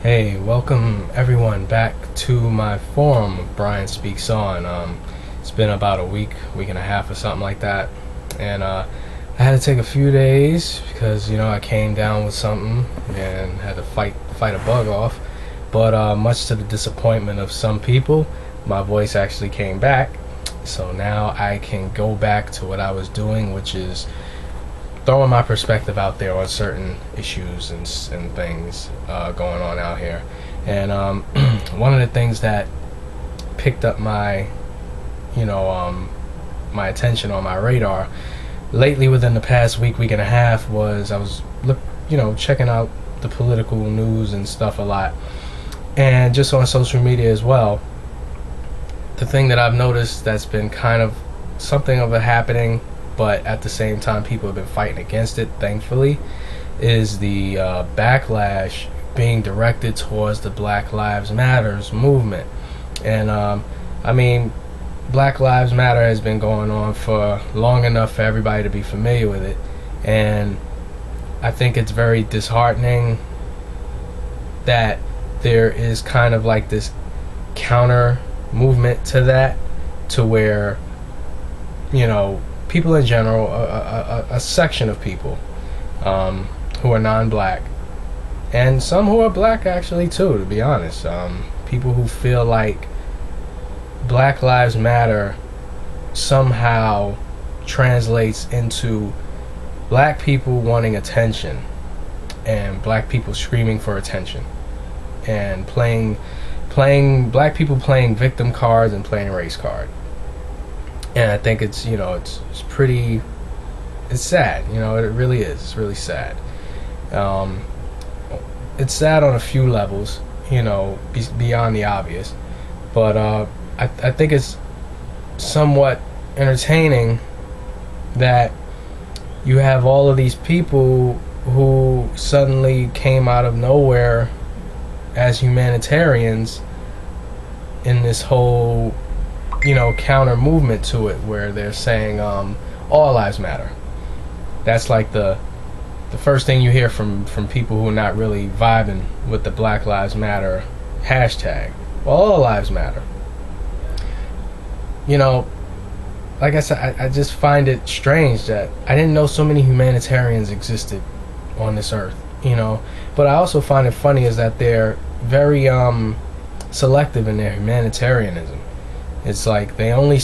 Hey, welcome everyone back to my forum, Brian Speaks On. It's been about a week and a half or something like that, and I had to take a few days because I came down with something and had to fight a bug off. But much to the disappointment of some people, my voice actually came back, so now I can go back to what I was doing, which is throwing my perspective out there on certain issues and things going on out here. And one of the things that picked up my attention on my radar lately within the past week and a half was I was checking out the political news and stuff a lot, and just on social media as well. The thing that I've noticed that's been kind of something of a happening, but at the same time people have been fighting against it, thankfully, is the backlash being directed towards the Black Lives Matters movement. And I mean, Black Lives Matter has been going on for long enough for everybody to be familiar with it, and I think it's very disheartening that there is kind of like this counter movement to that, to where people in general, a section of people who are non-black, and some who are black actually too, to be honest, people who feel like Black Lives Matter somehow translates into black people wanting attention and black people screaming for attention and playing black people playing victim cards and playing race card. And I think it's sad. It really is. It's really sad. It's sad on a few levels, beyond the obvious. But I think it's somewhat entertaining that you have all of these people who suddenly came out of nowhere as humanitarians in this whole counter movement to it, where they're saying all lives matter. That's like the first thing you hear from people who are not really vibing with the Black Lives Matter hashtag. Well, all lives matter. Like I said, I just find it strange that I didn't know so many humanitarians existed on this earth, but I also find it funny is that they're very selective in their humanitarianism. It's like they only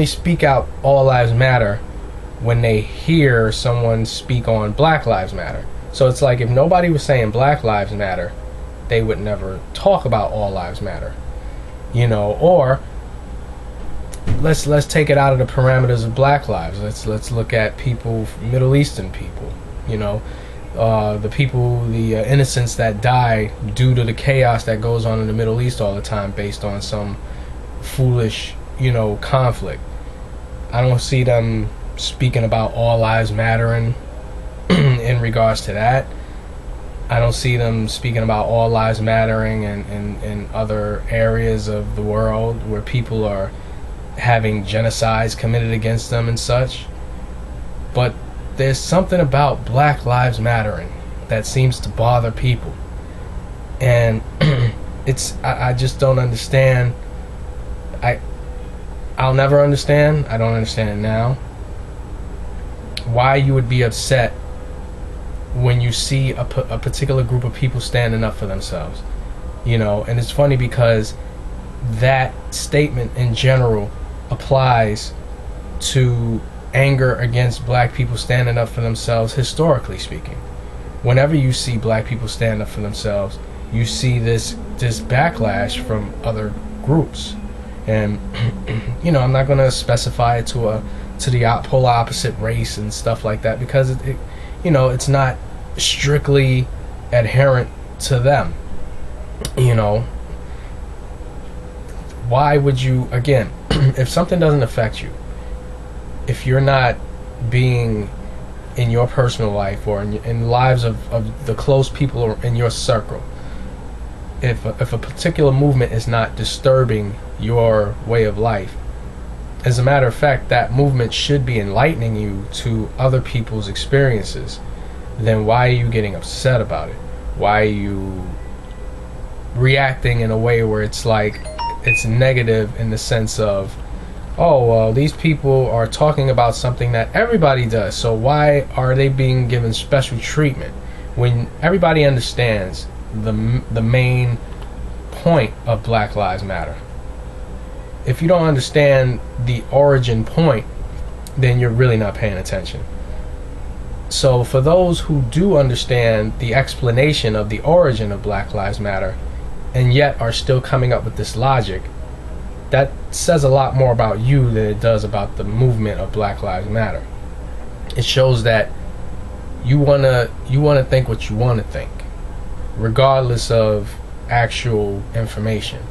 speak out all lives matter when they hear someone speak on Black Lives Matter. So it's like if nobody was saying Black Lives Matter, they would never talk about all lives matter. Or let's take it out of the parameters of Black lives. Let's look at people, Middle Eastern people, the people, the innocents that die due to the chaos that goes on in the Middle East all the time based on some foolish conflict. I don't see them speaking about all lives mattering in regards to that. I don't see them speaking about all lives mattering in other areas of the world where people are having genocides committed against them and such. But there's something about Black Lives Mattering that seems to bother people, and I just don't understand. I'll never understand. I don't understand it now. Why you would be upset when you see a particular group of people standing up for themselves, and it's funny because that statement in general applies to anger against black people standing up for themselves, historically speaking. Whenever you see black people stand up for themselves, you see this backlash from other groups. And I'm not going to specify it to the polar opposite race and stuff like that, because it's not strictly adherent to them. Why would you, again, if something doesn't affect you, if you're not being in your personal life or in lives of the close people in your circle, if a particular movement is not disturbing your way of life, as a matter of fact, that movement should be enlightening you to other people's experiences, then why are you getting upset about it? Why are you reacting in a way where it's like it's negative in the sense of, oh well, these people are talking about something that everybody does, so why are they being given special treatment when everybody understands the main point of Black Lives Matter? If you don't understand the origin point, then you're really not paying attention. So for those who do understand the explanation of the origin of Black Lives Matter and yet are still coming up with this logic, that says a lot more about you than it does about the movement of Black Lives Matter. It shows that you wanna think what you wanna think, regardless of actual information.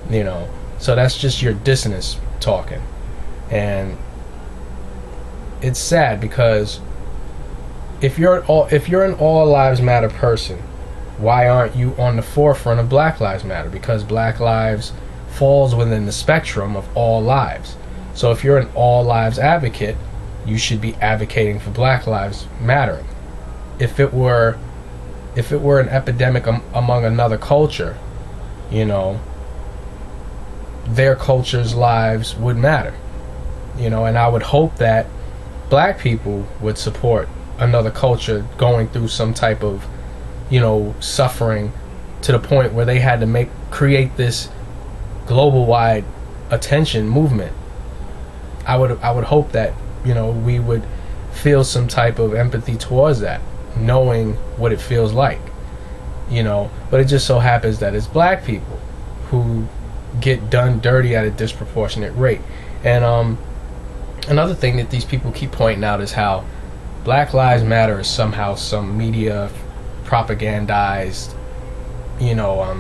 You know, so that's just your dissonance talking, and it's sad because if you're an all lives matter person, why aren't you on the forefront of Black Lives Matter? Because Black lives falls within the spectrum of all lives. So if you're an all lives advocate, you should be advocating for Black Lives Mattering. If it were an epidemic among another culture, you know, their culture's lives would matter. You know, and I would hope that black people would support another culture going through some type of, you know, suffering to the point where they had to create this global wide attention movement. I would hope that, you know, we would feel some type of empathy towards that, knowing what it feels like, you know. But it just so happens that it's black people who get done dirty at a disproportionate rate. And another thing that these people keep pointing out is how Black Lives Matter is somehow some media propagandized, you know,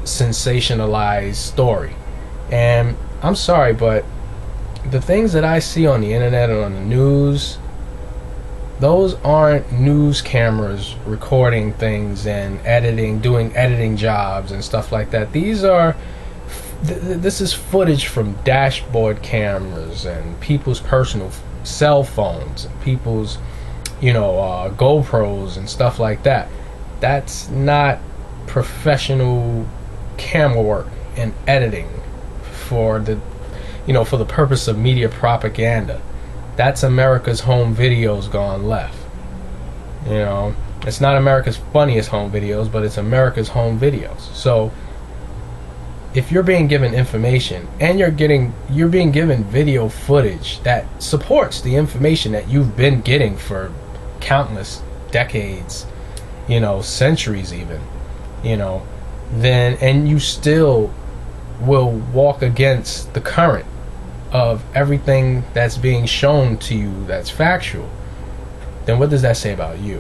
sensationalized story. And I'm sorry, but the things that I see on the internet and on the news, those aren't news cameras recording things and doing editing jobs and stuff like that. These are this is footage from dashboard cameras and people's personal cell phones and people's, you know, GoPros and stuff like that. That's not professional camera work and editing for the, you know, for the purpose of media propaganda. That's America's home videos gone left. You know, it's not America's funniest home videos, but it's America's home videos. So if you're being given information and you're being given video footage that supports the information that you've been getting for countless decades, you know, centuries even, you know, then, and you still will walk against the current of everything that's being shown to you that's factual, then what does that say about you?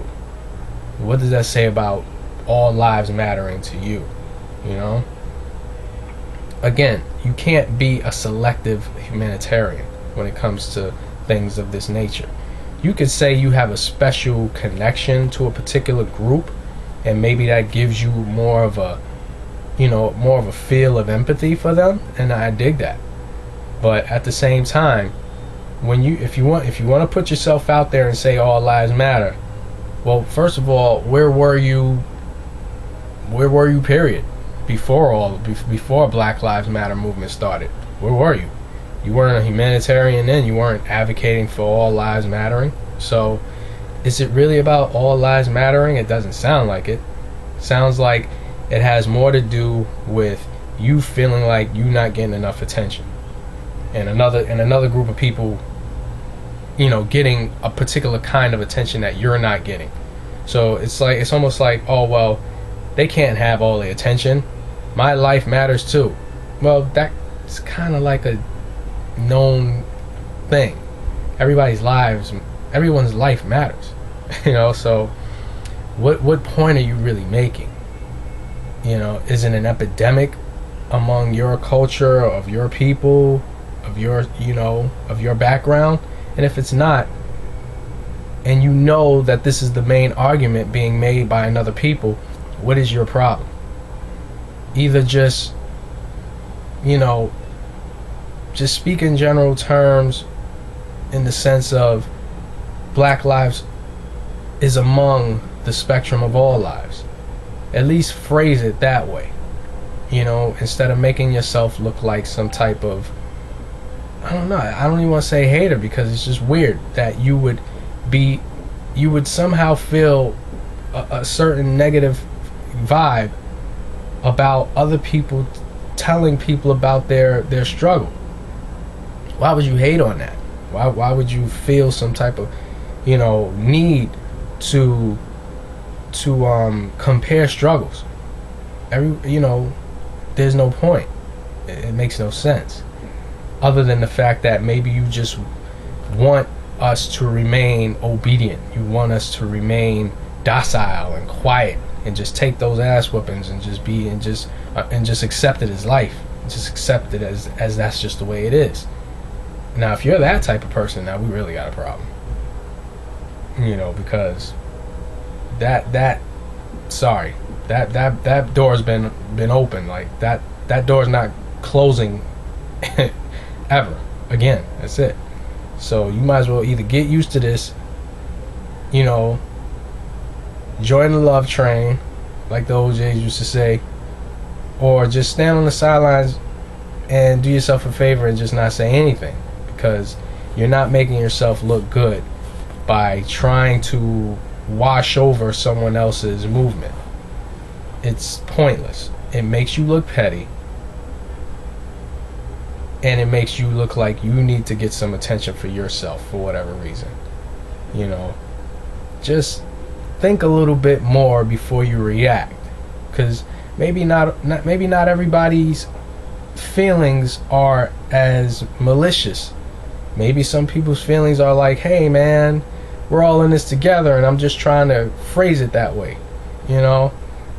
What does that say about all lives mattering to you? You know? Again, you can't be a selective humanitarian when it comes to things of this nature. You could say you have a special connection to a particular group, and maybe that gives you more of a, you know, more of a feel of empathy for them, and I dig that. But at the same time, if you want to put yourself out there and say all lives matter, well, first of all, where were you period? Before Black Lives Matter movement started, where were you? You weren't a humanitarian then. You weren't advocating for all lives mattering. So is it really about all lives mattering? It doesn't sound like it. Sounds like it has more to do with you feeling like you're not getting enough attention, and another group of people, you know, getting a particular kind of attention that you're not getting. So it's almost like, oh well, they can't have all the attention. My life matters too. Well, that's kind of like a known thing. Everyone's life matters. You know, so what point are you really making? You know, is it an epidemic among your culture, of your people, of your, you know, of your background? And if it's not, and you know that this is the main argument being made by another people, what is your problem? Either just, you know, just speak in general terms in the sense of Black lives is among the spectrum of all lives. at least phrase it that way. Instead of making yourself look like some type of, I don't know, I don't even want to say hater, because it's just weird that you would somehow feel a certain negative vibe about other people telling people about their struggle. Why would you hate on that? Why would you feel some type of need to compare struggles? There's no point. It makes no sense, other than the fact that maybe you just want us to remain obedient. You want us to remain docile and quiet, and just take those ass whoopings and just accept it as life. Just accept it as that's just the way it is. Now, if you're that type of person, now we really got a problem. Because that door's been open. Like that door's not closing ever again. That's it. So you might as well either get used to this, join the love train, like the OJs used to say, or just stand on the sidelines and do yourself a favor and just not say anything, because you're not making yourself look good by trying to wash over someone else's movement. It's pointless. It makes you look petty, and it makes you look like you need to get some attention for yourself for whatever reason. Just think a little bit more before you react, because maybe not everybody's feelings are as malicious. Maybe some people's feelings are like, hey man, we're all in this together, and I'm just trying to phrase it that way.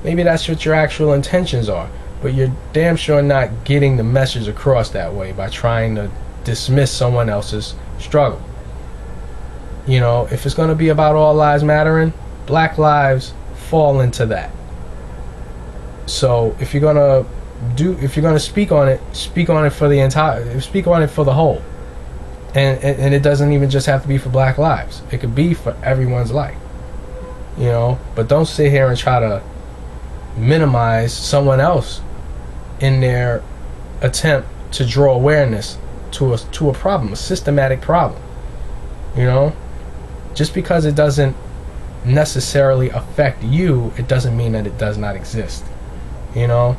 Maybe that's what your actual intentions are, but you're damn sure not getting the message across that way by trying to dismiss someone else's struggle. If it's going to be about all lives mattering, black lives fall into that. So if you're going to speak on it for the whole. And it doesn't even just have to be for black lives. It could be for everyone's life. But don't sit here and try to minimize someone else in their attempt to draw awareness to a problem, a systematic problem. Just because it doesn't necessarily affect you, it doesn't mean that it does not exist. You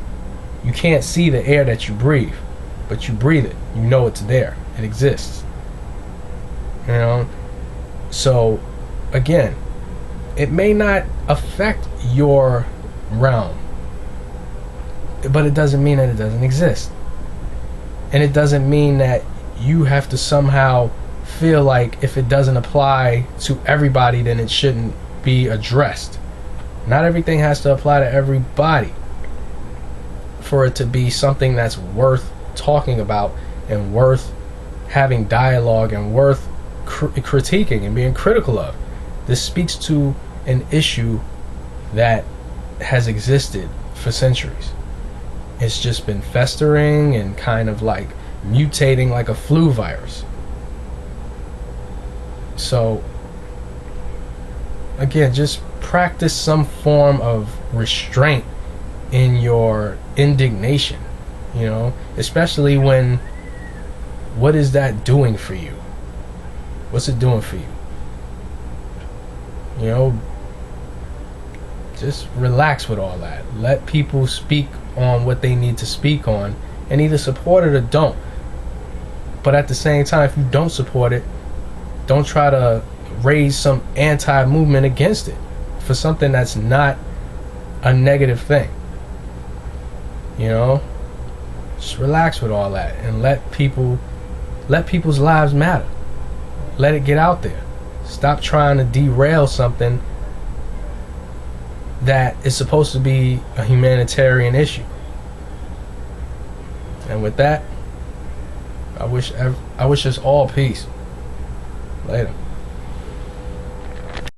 can't see the air that you breathe, but you breathe it. You know it's there. It exists. So again, it may not affect your realm, but it doesn't mean that it doesn't exist. And it doesn't mean that you have to somehow feel like if it doesn't apply to everybody, then it shouldn't be addressed. Not everything has to apply to everybody for it to be something that's worth talking about and worth having dialogue and worth critiquing and being critical of. This speaks to an issue that has existed for centuries. It's just been festering and kind of like mutating like a flu virus. So again, just practice some form of restraint in your indignation, especially when, what is that doing for you? What's it doing for you? Just relax with all that. Let people speak on what they need to speak on, and either support it or don't. But at the same time, if you don't support it, don't try to raise some anti-movement against it for something that's not a negative thing. Just relax with all that and let people's lives matter. Let it get out there. Stop trying to derail something that is supposed to be a humanitarian issue. And with that, I wish us all peace. Later.